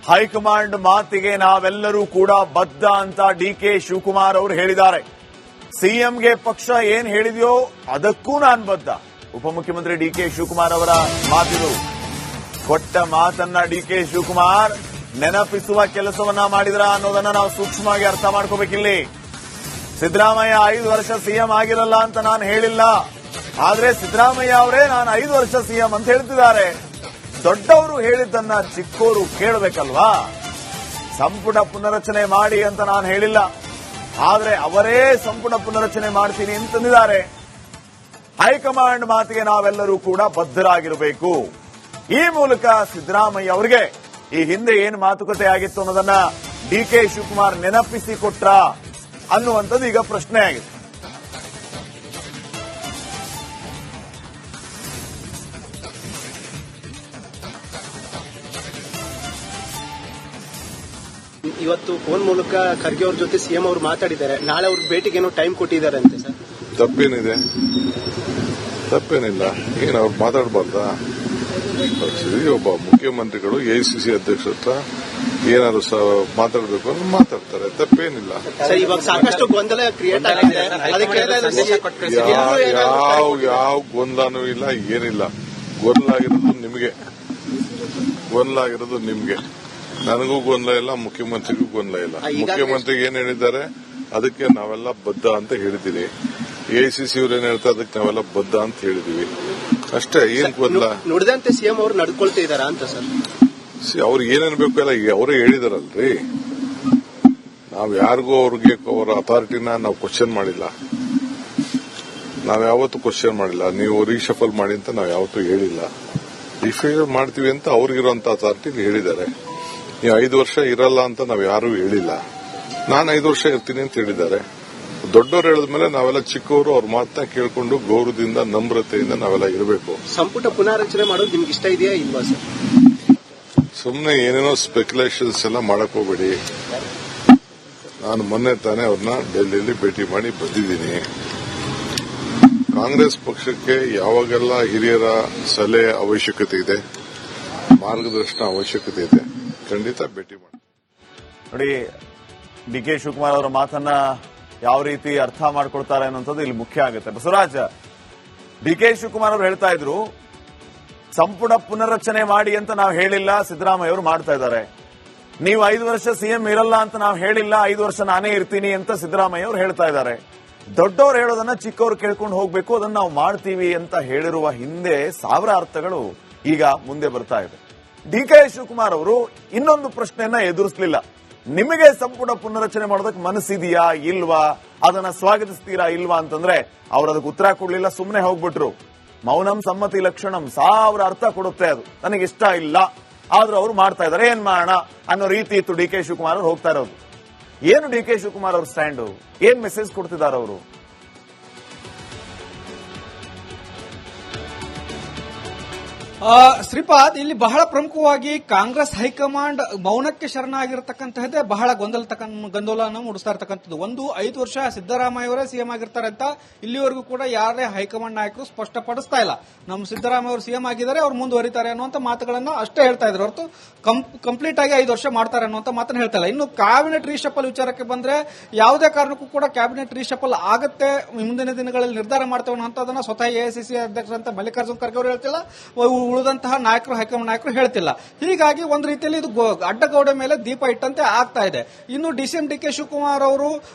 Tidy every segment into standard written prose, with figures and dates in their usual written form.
High command ಮಾತಿಗೆ ನಾವೆಲ್ಲರೂ ಕೂಡ ಬದ್ಧ ಅಂತ ಡಿಕೆ ಶಿವಕುಮಾರ್ ಅವರು ಹೇಳಿದ್ದಾರೆ. ಸಿಎಂಗೆ ಪಕ್ಷ ಏನ್ ಹೇಳಿದೆಯೋ ಅದಕ್ಕೂ ನಾನು ಬದ್ಧ. ಉಪಮುಖ್ಯಮಂತ್ರಿ ಡಿಕೆ ಶಿವಕುಮಾರ್ ಅವರ ಮಾತಿದು. ಕೊಟ್ಟ ಮಾತನ್ನ ಡಿಕೆ ಶಿವಕುಮಾರ್ ನೆನಪಿಸುವ ಕೆಲಸವನ್ನ ಮಾಡಿದ್ರ ಅನ್ನೋದನ್ನ ನಾವು ಸೂಕ್ಷ್ಮವಾಗಿ ಅರ್ಥ ಮಾಡ್ಕೋಬೇಕಿಲ್ಲಿ. ಸಿದ್ದರಾಮಯ್ಯ 5 ವರ್ಷ ಸಿಎಂ ಆಗಿರಲ್ಲ ಅಂತ ನಾನು ಹೇಳಿಲ್ಲ. ಆದ್ರೆ ಸಿದ್ದರಾಮಯ್ಯ ಅವರೇ ನಾನು 5 ವರ್ಷ ಸಿಎಂ ಅಂತ ಹೇಳ್ತಿದ್ದಾರೆ. ದೊಡ್ಡವರು ಹೇಳಿದ್ದನ್ನ ಚಿಕ್ಕೋರು ಕೇಳಬೇಕಲ್ವಾ? ಸಂಪುಟ ಪುನರಚನೆ ಮಾಡಿ ಅಂತ ನಾನು ಹೇಳಿಲ್ಲ. ಆದ್ರೆ ಅವರೇ ಸಂಪುಟ ಪುನರಚನೆ ಮಾಡ್ತೀನಿ ಅಂತಂದಿದ್ದಾರೆ. ಹೈಕಮಾಂಡ್ ಮಾತಿಗೆ ನಾವೆಲ್ಲರೂ ಕೂಡ ಬದ್ಧರಾಗಿರಬೇಕು. ಈ ಮೂಲಕ ಸಿದ್ದರಾಮಯ್ಯ ಅವರಿಗೆ ಈ ಹಿಂದೆ ಏನು ಮಾತುಕತೆ ಆಗಿತ್ತು ಅನ್ನೋದನ್ನ ಡಿಕೆ ಶಿವಕುಮಾರ್ ನೆನಪಿಸಿ ಕೊಟ್ರ ಅನ್ನುವಂಥದ್ದು ಈಗ ಪ್ರಶ್ನೆ ಆಗಿದೆ. ಇವತ್ತು ಫೋನ್ ಮೂಲಕ ಖರ್ಗೆ ಅವ್ರ ಜೊತೆ ಸಿಎಂ ಅವರು ಮಾತಾಡಿದ್ದಾರೆ. ನಾಳೆ ಅವ್ರ ಭೇಟಿಗೆ ಏನೋ ಟೈಮ್ ಕೊಟ್ಟಿದ್ದಾರೆ ಅಂತೆ ಸರ್. ತಪ್ಪೇನಿದೆ? ತಪ್ಪೇನಿಲ್ಲ. ಏನು ಅವ್ರು ಮಾತಾಡಬಾರ್ದಾ? ಒಬ್ಬ ಮುಖ್ಯಮಂತ್ರಿಗಳು ಎಐಸಿಸಿ ಅಧ್ಯಕ್ಷ ಹತ್ರ ಏನಾದ್ರು ಮಾತಾಡಬೇಕು ಅಂದ್ರೆ ಮಾತಾಡ್ತಾರೆ. ತಪ್ಪೇನಿಲ್ಲ. ಇವಾಗ ಸಾಕಷ್ಟು ಗೊಂದಲ ಕ್ರಿಯೇಟ್ ಆಗಿದೆ. ಯಾವ ಗೊಂದಲನೂ ಇಲ್ಲ, ಏನಿಲ್ಲ. ಗೊಂದಲ ಆಗಿರೋದು ನಿಮ್ಗೆ. ನನಗೂ ಗೊಂದಲ ಇಲ್ಲ, ಮುಖ್ಯಮಂತ್ರಿಗೂ ಗೊಂದಲ ಇಲ್ಲ. ಮುಖ್ಯಮಂತ್ರಿಗೆ ಏನ್ ಹೇಳಿದ್ದಾರೆ ಅದಕ್ಕೆ ನಾವೆಲ್ಲ ಬದ್ಧ ಅಂತ ಹೇಳಿದೀವಿ. ಎಐಸಿಸಿ ಅವ್ರು ಏನ್ ಹೇಳ್ತಾರೆ ಅದಕ್ಕೆ ನಾವೆಲ್ಲ ಬದ್ಧ ಅಂತ ಹೇಳಿದೀವಿ ಅಷ್ಟೇ. ಏನ್ ಗೊಂದಲ? ನುಡಿದಂತೆ ಸಿಎಂ ಅವರು ನಡ್ಕೊಳ್ತಾ ಇದಾರ ಅಂತ ಸರ್. ಅವ್ರಿಗೆ ಏನೇನ್ ಬೇಕು ಎಲ್ಲ ಅವರೇ ಹೇಳಿದಾರಲ್ರಿ. ನಾವ್ ಯಾರಿಗೂ ಅವ್ರಿಗೆ ಅವರ ಅಥಾರಿಟಿನ ನಾವು ಕ್ವಶನ್ ಮಾಡಿಲ್ಲ. ನಾವ್ ಯಾವತ್ತೂ ಕ್ವಶನ್ ಮಾಡಿಲ್ಲ. ನೀವು ರೀಶಫಲ್ ಮಾಡಿ ಅಂತ ನಾವ್ ಯಾವತ್ತೂ ಹೇಳಿಲ್ಲ. ರೀಶಫಲ್ ಮಾಡ್ತೀವಿ ಅಂತ ಅವ್ರಿಗಿರುವಂತ ಅಥಾರಿಟಿ ಹೇಳಿದ್ದಾರೆ. ನೀವು 5 ವರ್ಷ ಇರಲ್ಲ ಅಂತ ನಾವ್ ಯಾರು ಹೇಳಿಲ್ಲ. ನಾನು 5 ವರ್ಷ ಇರ್ತೀನಿ ಅಂತ ಹೇಳಿದ್ದಾರೆ. ದೊಡ್ಡವರು ಹೇಳಿದ್ಮೇಲೆ ನಾವೆಲ್ಲ ಚಿಕ್ಕವರು ಅವ್ರ ಮಾತನ್ನ ಕೇಳ್ಕೊಂಡು ಗೌರವದಿಂದ ನಮ್ರತೆಯಿಂದ ನಾವೆಲ್ಲ ಇರಬೇಕು. ಸಂಪುಟ ಪುನಾರಚನೆ ಮಾಡೋದು ನಿಮ್ಗೆ ಇಷ್ಟ ಇದೆಯಾ ಇಲ್ವಾ ಸರ್? ಸುಮ್ಮನೆ ಏನೇನೋ ಸ್ಪೆಕ್ಯುಲೇಷನ್ಸ್ ಎಲ್ಲ ಮಾಡಕ್ ಹೋಗ್ಬೇಡಿ. ನಾನು ಮೊನ್ನೆ ತಾನೇ ಅವ್ರನ್ನ ಡೆಲ್ಲಿಯಲ್ಲಿ ಭೇಟಿ ಮಾಡಿ ಬಂದಿದ್ದೀನಿ. ಕಾಂಗ್ರೆಸ್ ಪಕ್ಷಕ್ಕೆ ಯಾವಾಗೆಲ್ಲ ಹಿರಿಯರ ಸಲಹೆ ಅವಶ್ಯಕತೆ ಇದೆ, ಮಾರ್ಗದರ್ಶನ ಅವಶ್ಯಕತೆ ಇದೆ, ಖಂಡಿತ ಭೇಟಿ ಮಾಡಿ. ನೋಡಿ, ಡಿಕೆ ಶಿವಕುಮಾರ್ ಅವರ ಮಾತನ್ನ ಯಾವ ರೀತಿ ಅರ್ಥ ಮಾಡ್ಕೊಳ್ತಾರೆ ಅನ್ನೋದು ಇಲ್ಲಿ ಮುಖ್ಯ ಆಗುತ್ತೆ. ಬಸವರಾಜ್, ಡಿಕೆ ಶಿವಕುಮಾರ್ ಅವರು ಹೇಳ್ತಾ ಇದ್ರು ಸಂಪುಟ ಪುನರ್ರಚನೆ ಮಾಡಿ ಅಂತ ನಾವು ಹೇಳಿಲ್ಲ, ಸಿದ್ದರಾಮಯ್ಯ ಅವರು ಮಾಡ್ತಾ ಇದ್ದಾರೆ. ನೀವು 5 ವರ್ಷ ಸಿಎಂ ಇರಲ್ಲ ಅಂತ ನಾವು ಹೇಳಿಲ್ಲ, 5 ವರ್ಷ ನಾನೇ ಇರ್ತೀನಿ ಅಂತ ಸಿದ್ದರಾಮಯ್ಯ ಅವರು ಹೇಳ್ತಾ ಇದ್ದಾರೆ. ದೊಡ್ಡವರು ಹೇಳೋದನ್ನ ಚಿಕ್ಕವರು ಕೇಳ್ಕೊಂಡು ಹೋಗ್ಬೇಕು, ಅದನ್ನ ನಾವು ಮಾಡ್ತೀವಿ ಅಂತ ಹೇಳಿರುವ ಹಿಂದೆ ಸಾವಿರ ಅರ್ಥಗಳು ಈಗ ಮುಂದೆ ಬರ್ತಾ ಇದೆ. ಡಿಕೆ ಶಿವಕುಮಾರ್ ಅವರು ಇನ್ನೊಂದು ಪ್ರಶ್ನೆಯನ್ನ ಎದುರಿಸಲಿಲ್ಲ. ನಿಮಗೆ ಸಂಪುಟ ಪುನರಚನೆ ಮಾಡೋದಕ್ಕೆ ಮನಸ್ಸಿದೆಯಾ ಇಲ್ವಾ, ಅದನ್ನ ಸ್ವಾಗತಿಸ್ತೀರಾ ಇಲ್ವಾ ಅಂತಂದ್ರೆ ಅವ್ರು ಅದಕ್ಕೆ ಉತ್ತರ ಕೊಡ್ಲಿಲ್ಲ, ಸುಮ್ಮನೆ ಹೋಗ್ಬಿಟ್ರು. ಮೌನಂ ಸಮ್ಮತಿ ಲಕ್ಷಣಂ, ಸಾವಿರ ಅರ್ಥ ಕೊಡುತ್ತೆ. ಅದು ನನಗೆ ಇಷ್ಟ ಇಲ್ಲ, ಆದ್ರೂ ಅವ್ರು ಮಾಡ್ತಾ ಇದಾರೆ, ಏನ್ ಮಾಡೋಣ ಅನ್ನೋ ರೀತಿ ಇತ್ತು ಡಿಕೆ ಶಿವಕುಮಾರ್ ಅವ್ರು ಹೋಗ್ತಾ ಇರೋದು. ಏನು ಡಿಕೆ ಶಿವಕುಮಾರ್ ಅವ್ರ ಸ್ಟ್ಯಾಂಡು, ಏನ್ ಮೆಸೇಜ್ ಕೊಡ್ತಿದ್ದಾರೆ ಅವರು? ಶ್ರೀಪಾದ್, ಇಲ್ಲಿ ಬಹಳ ಪ್ರಮುಖವಾಗಿ ಕಾಂಗ್ರೆಸ್ ಹೈಕಮಾಂಡ್ ಮೌನಕ್ಕೆ ಶರಣಾಗಿರತಕ್ಕಂತಹದ್ದೇ ಬಹಳ ಗೊಂದಲನ ಮೂಡಿಸ್ತಾ ಇರತಕ್ಕಂಥದ್ದು. 5 ವರ್ಷ ಸಿದ್ದರಾಮಯ್ಯ ಅವರೇ ಸಿಎಂ ಆಗಿರ್ತಾರೆ ಅಂತ ಇಲ್ಲಿವರೆಗೂ ಕೂಡ ಯಾರೇ ಹೈಕಮಾಂಡ್ ನಾಯಕರು ಸ್ಪಷ್ಟಪಡಿಸ್ತಾ ಇಲ್ಲ. ನಮ್ಮ ಸಿದ್ದರಾಮಯ್ಯ ಅವರು ಸಿಎಂ ಆಗಿದ್ದಾರೆ, ಅವ್ರು ಮುಂದುವರಿತಾರೆ ಅನ್ನುವಂತ ಮಾತುಗಳನ್ನ ಅಷ್ಟೇ ಹೇಳ್ತಾ ಇದ್ರು ಹೊರತು ಕಂಪ್ಲೀಟ್ ಆಗಿ 5 ವರ್ಷ ಮಾಡ್ತಾರೆ ಅನ್ನುವಂತ ಮಾತನ್ನ ಹೇಳ್ತಾ ಇಲ್ಲ. ಇನ್ನು ಕ್ಯಾಬಿನೆಟ್ ರೀಶಫಲ್ ವಿಚಾರಕ್ಕೆ ಬಂದ್ರೆ ಯಾವುದೇ ಕಾರಣಕ್ಕೂ ಕೂಡ ಕ್ಯಾಬಿನೆಟ್ ರೀಶಫಲ್ ಆಗತ್ತೆ, ಮುಂದಿನ ದಿನಗಳಲ್ಲಿ ನಿರ್ಧಾರ ಮಾಡ್ತೇವೆ ಅನ್ನೋದನ್ನ ಸ್ವತಃ ಎಐಸಿಸಿ ಅಧ್ಯಕ್ಷರಂತ ಮಲ್ಲಿಕಾರ್ಜುನ್ ಖರ್ಗೆ ಅವರು ಹೇಳ್ತಿಲ್ಲ, ಉಳಿದಂತಹ ನಾಯಕರು ಹೈಕಮಾಂಡ್ ನಾಯಕರು ಹೇಳ್ತಿಲ್ಲ. ಹೀಗಾಗಿ ಒಂದು ರೀತಿಯಲ್ಲಿ ಇದು ಅಡ್ಡಗೋಡೆ ಮೇಲೆ ದೀಪ ಇಟ್ಟಂತೆ ಆಗ್ತಾ ಇದೆ. ಇನ್ನು ಡಿಸಿಎಂ ಡಿಕೆ ಶಿವಕುಮಾರ್ ಅವರು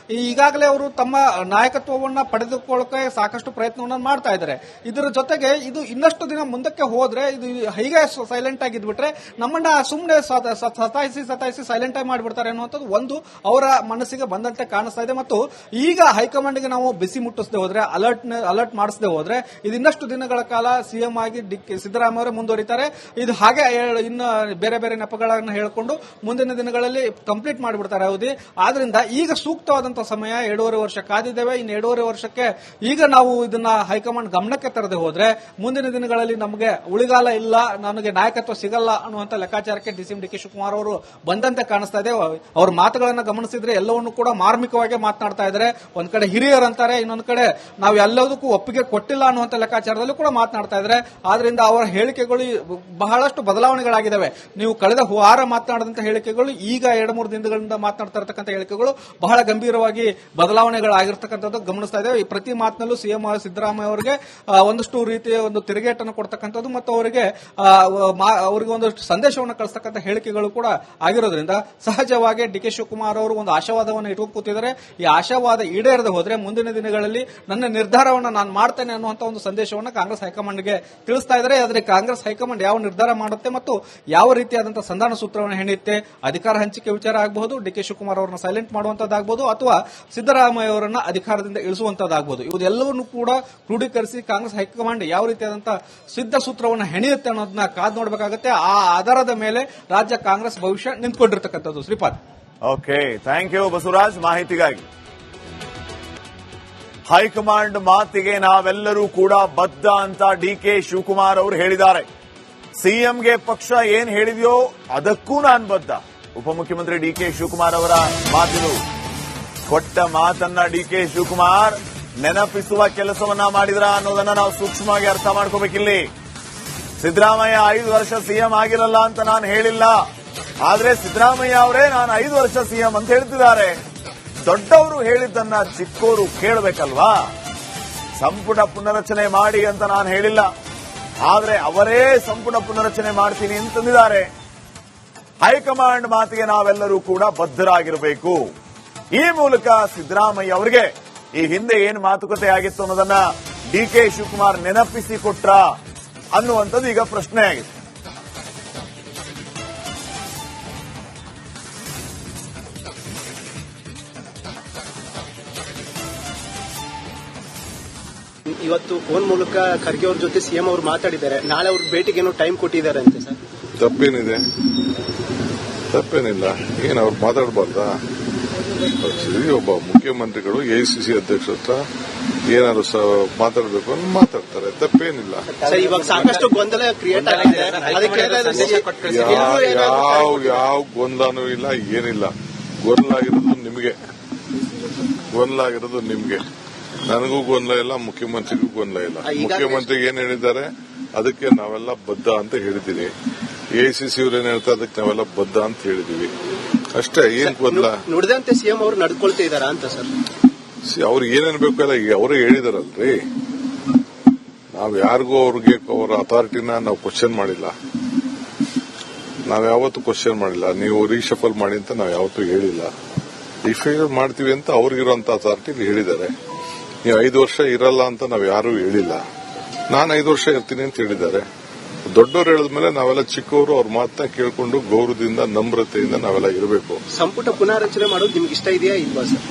ಈಗಾಗಲೇ ಅವರು ತಮ್ಮ ನಾಯಕತ್ವವನ್ನು ಪಡೆದುಕೊಳ್ಳಕ್ಕೆ ಸಾಕಷ್ಟು ಪ್ರಯತ್ನವನ್ನು ಮಾಡ್ತಾ ಇದ್ದಾರೆ. ಇದರ ಜೊತೆಗೆ ಇದು ಇನ್ನಷ್ಟು ದಿನ ಮುಂದಕ್ಕೆ ಹೋದ್ರೆ, ಇದು ಹೀಗೆ ಸೈಲೆಂಟ್ ಆಗಿದ್ಬಿಟ್ರೆ ನಮ್ಮನ್ನ ಸುಮ್ಮನೆ ಸತಾಯಿಸಿ ಸೈಲೆಂಟ್ ಆಗಿ ಮಾಡಿಬಿಡ್ತಾರೆ ಅನ್ನುವಂಥದ್ದು ಒಂದು ಅವರ ಮನಸ್ಸಿಗೆ ಬಂದಂತೆ ಕಾಣಿಸ್ತಾ ಇದೆ. ಮತ್ತು ಈಗ ಹೈಕಮಾಂಡ್ಗೆ ನಾವು ಬಿಸಿ ಮುಟ್ಟಿಸದೆ ಹೋದ್ರೆ, ಅಲರ್ಟ್ ಮಾಡಿಸದೆ ಹೋದ್ರೆ, ಇದು ಇನ್ನಷ್ಟು ದಿನಗಳ ಕಾಲ ಸಿಎಂ ಆಗಿ ಸಿದ್ದರಾಮಯ್ಯ ಮುಂದುವರಿತಾರೆ. ಇದು ಹಾಗೆ ಇನ್ನು ಬೇರೆ ಬೇರೆ ನೆಪಗಳನ್ನು ಹೇಳಿಕೊಂಡು ಮುಂದಿನ ದಿನಗಳಲ್ಲಿ ಕಂಪ್ಲೀಟ್ ಮಾಡಿಬಿಡ್ತಾರೆ ಅವಧಿ. ಆದ್ರಿಂದ ಈಗ ಸೂಕ್ತವಾದಂತಹ ಸಮಯ, 2.5 ವರ್ಷ ಕಾದಿದ್ದೇವೆ. ಇನ್ನು 2.5 ವರ್ಷಕ್ಕೆ ಈಗ ನಾವು ಇದನ್ನ ಹೈಕಮಾಂಡ್ ಗಮನಕ್ಕೆ ತರದೆ ಹೋದ್ರೆ ಮುಂದಿನ ದಿನಗಳಲ್ಲಿ ನಮಗೆ ಉಳಿಗಾಲ ಇಲ್ಲ, ನನಗೆ ನಾಯಕತ್ವ ಸಿಗಲ್ಲ ಅನ್ನುವಂತ ಲೆಕ್ಕಾಚಾರಕ್ಕೆ ಡಿಸಿಎಂ ಡಿಕೆ ಶಿವಕುಮಾರ್ ಅವರು ಬಂದಂತೆ ಕಾಣಿಸ್ತಾ ಇದೆ. ಅವ್ರ ಮಾತುಗಳನ್ನು ಗಮನಿಸಿದ್ರೆ ಎಲ್ಲವನ್ನು ಕೂಡ ಮಾರ್ಮಿಕವಾಗಿ ಮಾತನಾಡ್ತಾ ಇದ್ದಾರೆ. ಒಂದ್ ಕಡೆ ಹಿರಿಯರಂತಾರೆ, ಇನ್ನೊಂದ್ ಕಡೆ ನಾವು ಎಲ್ಲದಕ್ಕೂ ಒಪ್ಪಿಗೆ ಕೊಟ್ಟಿಲ್ಲ ಅನ್ನುವಂತ ಲೆಕ್ಕಾಚಾರದಲ್ಲೂ ಕೂಡ ಮಾತನಾಡ್ತಾ ಇದ್ದಾರೆ. ಆದ್ರಿಂದ ಅವರ ಹೇಳಿಕೆ ಹೇಳಿಕೆಗಳು ಬಹಳಷ್ಟು ಬದಲಾವಣೆಗಳಾಗಿದ್ದಾವೆ. ನೀವು ಕಳೆದ ವಾರ ಮಾತನಾಡಿದಂತಹ ಹೇಳಿಕೆಗಳು ಈಗ 2-3 ದಿನಗಳಿಂದ ಮಾತನಾಡ್ತಾ ಇರತಕ್ಕಂಥ ಹೇಳಿಕೆಗಳು ಬಹಳ ಗಂಭೀರವಾಗಿ ಬದಲಾವಣೆಗಳಾಗಿರ್ತಕ್ಕಂಥದ್ದು ಗಮನಿಸ್ತಾ ಇದ್ದೇವೆ. ಪ್ರತಿ ಮಾತಿನಲ್ಲೂ ಸಿಎಂ ಸಿದ್ದರಾಮಯ್ಯ ಅವರಿಗೆ ಒಂದಷ್ಟು ರೀತಿಯ ಒಂದು ತಿರುಗೇಟನ್ನು ಕೊಡ್ತಕ್ಕಂಥದ್ದು ಮತ್ತು ಅವರಿಗೆ ಒಂದಷ್ಟು ಸಂದೇಶವನ್ನು ಕಳಿಸ್ತಕ್ಕಂಥ ಹೇಳಿಕೆಗಳು ಕೂಡ ಆಗಿರೋದ್ರಿಂದ ಸಹಜವಾಗಿ ಡಿಕೆ ಶಿವಕುಮಾರ್ ಅವರು ಒಂದು ಆಶಾವಾದವನ್ನು ಇಟ್ಕೊಂಡು ಕೂತಿದ್ದಾರೆ. ಈ ಆಶಾವಾದ ಈಡೇರದೆ ಹೋದ್ರೆ ಮುಂದಿನ ದಿನಗಳಲ್ಲಿ ನನ್ನ ನಿರ್ಧಾರವನ್ನು ನಾನು ಮಾಡ್ತೇನೆ ಅನ್ನುವಂಥ ಒಂದು ಸಂದೇಶವನ್ನು ಕಾಂಗ್ರೆಸ್ ಹೈಕಮಾಂಡ್ಗೆ ತಿಳಿಸ್ತಾ ಇದ್ದಾರೆ. ಆದರೆ ಕಾಂಗ್ರೆಸ್ ಹೈಕಮಾಂಡ್ ಯಾವ ನಿರ್ಧಾರ ಮಾಡುತ್ತೆ ಮತ್ತು ಯಾವ ರೀತಿಯಾದಂತಹ ಸಂಧಾನ ಸೂತ್ರವನ್ನು ಹೆಣೆಯುತ್ತೆ, ಅಧಿಕಾರ ಹಂಚಿಕೆ ವಿಚಾರ ಆಗಬಹುದು, ಡಿಕೆ ಶಿವಕುಮಾರ್ ಅವರನ್ನ ಸೈಲೆಂಟ್ ಮಾಡುವಂತದ್ದಾಗಬಹುದು ಅಥವಾ ಸಿದ್ದರಾಮಯ್ಯ ಅವರನ್ನ ಅಧಿಕಾರದಿಂದ ಇಳಿಸುವಂತದ್ದಾಗಬಹುದು, ಇವೆಲ್ಲವನ್ನೂ ಕೂಡ ಕ್ರೋಢೀಕರಿಸಿ ಕಾಂಗ್ರೆಸ್ ಹೈಕಮಾಂಡ್ ಯಾವ ರೀತಿಯಾದಂತಹ ಸಿದ್ಧ ಸೂತ್ರವನ್ನು ಹೆಣೆಯುತ್ತೆ ಅನ್ನೋದನ್ನ ಕಾದು ನೋಡಬೇಕಾಗುತ್ತೆ. ಆ ಆಧಾರದ ಮೇಲೆ ರಾಜ್ಯ ಕಾಂಗ್ರೆಸ್ ಭವಿಷ್ಯ ನಿಂತ್ಕೊಂಡಿರ್ತಕ್ಕಂಥದ್ದು. Shripad. Okay, thank you Basavaraj ಮಾಹಿತಿಗಾಗಿ. ಹೈಕಮಾಂಡ್ ಮಾತಿಗೆ ನಾವೆಲ್ಲರೂ ಕೂಡ ಬದ್ಧ ಅಂತ ಡಿಕೆ ಶಿವಕುಮಾರ್ ಅವರು ಹೇಳಿದ್ದಾರೆ. ಸಿಎಂಗೆ ಪಕ್ಷ ಏನ್ ಹೇಳಿದೆಯೋ ಅದಕ್ಕೂ ನಾನು ಬದ್ಧ. ಉಪಮುಖ್ಯಮಂತ್ರಿ ಡಿಕೆ ಶಿವಕುಮಾರ್ ಅವರ ಮಾತಿದು. ಕೊಟ್ಟ ಮಾತನ್ನ ಡಿಕೆ ಶಿವಕುಮಾರ್ ನೆನಪಿಸುವ ಕೆಲಸವನ್ನ ಮಾಡಿದ್ರ ಅನ್ನೋದನ್ನ ನಾವು ಸೂಕ್ಷ್ಮವಾಗಿ ಅರ್ಥ ಮಾಡ್ಕೋಬೇಕಿಲ್ಲಿ. ಸಿದ್ದರಾಮಯ್ಯ 5 ವರ್ಷ ಸಿಎಂ ಆಗಿರಲ್ಲ ಅಂತ ನಾನು ಹೇಳಿಲ್ಲ, ಆದ್ರೆ ಸಿದ್ದರಾಮಯ್ಯ ಅವರೇ ನಾನು 5 ವರ್ಷ ಸಿಎಂ ಅಂತ ಹೇಳ್ತಿದ್ದಾರೆ. ದೊಡ್ಡವರು ಹೇಳಿದ್ದನ್ನ ಚಿಕ್ಕೋರು ಕೇಳಬೇಕಲ್ವಾ? ಸಂಪುಟ ಪುನರಚನೆ ಮಾಡಿ ಅಂತ ನಾನು ಹೇಳಿಲ್ಲ, ಆದ್ರೆ ಅವರೇ ಸಂಪುಟ ಪುನರಚನೆ ಮಾಡ್ತೀನಿ ಅಂತಂದಿದ್ದಾರೆ. ಹೈಕಮಾಂಡ್ ಮಾತಿಗೆ ನಾವೆಲ್ಲರೂ ಕೂಡ ಬದ್ಧರಾಗಿರಬೇಕು. ಈ ಮೂಲಕ ಸಿದ್ದರಾಮಯ್ಯ ಅವರಿಗೆ ಈ ಹಿಂದೆ ಏನು ಮಾತುಕತೆ ಆಗಿತ್ತು ಅನ್ನೋದನ್ನ ಡಿಕೆ ಶಿವಕುಮಾರ್ ನೆನಪಿಸಿಕೊಟ್ರ ಅನ್ನುವಂಥದ್ದು ಈಗ ಪ್ರಶ್ನೆ ಆಗಿದೆ. ಇವತ್ತು ಫೋನ್ ಮೂಲಕ ಖರ್ಗೆ ಅವ್ರ ಜೊತೆ ಸಿಎಂ ಅವರು ಮಾತಾಡಿದ್ದಾರೆ. ನಾಳೆ ಅವ್ರ ಭೇಟಿಗೆ ಏನೋ ಟೈಮ್ ಕೊಟ್ಟಿದ್ದಾರೆ ಅಂತೆ ಸರ್. ತಪ್ಪೇನಿದೆ? ತಪ್ಪೇನಿಲ್ಲ. ಏನು ಅವ್ರು ಮಾತಾಡಬಾರ್ದಾ? ಒಬ್ಬ ಮುಖ್ಯಮಂತ್ರಿಗಳು ಎಐಸಿಸಿ ಅಧ್ಯಕ್ಷರ ಹತ್ರ ಏನಾದ್ರು ಮಾತಾಡಬೇಕು ಅಂತ ಮಾತಾಡ್ತಾರೆ, ತಪ್ಪೇನಿಲ್ಲ. ಇವಾಗ ಸಾಕಷ್ಟು ಗೊಂದಲ ಕ್ರಿಯೇಟ್ ಆಗಿದೆ. ಯಾವ ಗೊಂದಲನೂ ಇಲ್ಲ, ಏನಿಲ್ಲ. ಗೊಂದಲ ಆಗಿರೋದು ನಿಮ್ಗೆ. ನನಗೂ ಗೊಂದಲ ಇಲ್ಲ, ಮುಖ್ಯಮಂತ್ರಿಗೂ ಗೊಂದಲ ಇಲ್ಲ. ಮುಖ್ಯಮಂತ್ರಿಗೆ ಏನ್ ಹೇಳಿದ್ದಾರೆ ಅದಕ್ಕೆ ನಾವೆಲ್ಲ ಬದ್ಧ ಅಂತ ಹೇಳಿದೀವಿ. ಎಐಸಿಸಿ ಅವ್ರು ಏನ್ ಹೇಳ್ತಾರೆ ಅದಕ್ಕೆ ನಾವೆಲ್ಲ ಬದ್ಧ ಅಂತ ಹೇಳಿದೀವಿ ಅಷ್ಟೇ. ಏನ್ ಗೊಂದಲ? ನುಡಿದಂತೆ ಸಿಎಂ ಅವರು ನಡ್ಕೊಳ್ತಾ ಇದಾರ ಅಂತ ಸರ್. ಅವ್ರಿಗೆ ಏನೇನ್ಬೇಕು ಎಲ್ಲ ಅವರೇ ಹೇಳಿದಾರಲ್ರಿ. ನಾವ್ ಯಾರಿಗೂ ಅವ್ರಿಗೆ ಅವರ ಅಥಾರಿಟಿನ ನಾವು ಕ್ವಶನ್ ಮಾಡಿಲ್ಲ. ನಾವ್ ಯಾವತ್ತೂ ಕ್ವಶನ್ ಮಾಡಿಲ್ಲ. ನೀವು ರೀಶಫಲ್ ಮಾಡಿ ಅಂತ ನಾವ್ ಯಾವತ್ತೂ ಹೇಳಿಲ್ಲ. ರಿಫೈಲ್ ಮಾಡ್ತೀವಿ ಅಂತ ಅವ್ರಿಗಿರುವಂತ ಅಥಾರಿಟಿ ಹೇಳಿದ್ದಾರೆ. ನೀವು 5 ವರ್ಷ ಇರಲ್ಲ ಅಂತ ನಾವ್ ಯಾರು ಹೇಳಿಲ್ಲ. ನಾನು 5 ವರ್ಷ ಇರ್ತೀನಿ ಅಂತ ಹೇಳಿದ್ದಾರೆ. ದೊಡ್ಡವರು ಹೇಳಿದ್ಮೇಲೆ ನಾವೆಲ್ಲ ಚಿಕ್ಕವರು ಅವ್ರ ಮಾತನ್ನ ಕೇಳ್ಕೊಂಡು ಗೌರವದಿಂದ ನಮ್ರತೆಯಿಂದ ನಾವೆಲ್ಲ ಇರಬೇಕು. ಸಂಪುಟ ಪುನಾರಚನೆ ಮಾಡೋದು ನಿಮ್ಗೆ ಇಷ್ಟ ಇದೆಯಾ ಇಲ್ವಾ ಸರ್?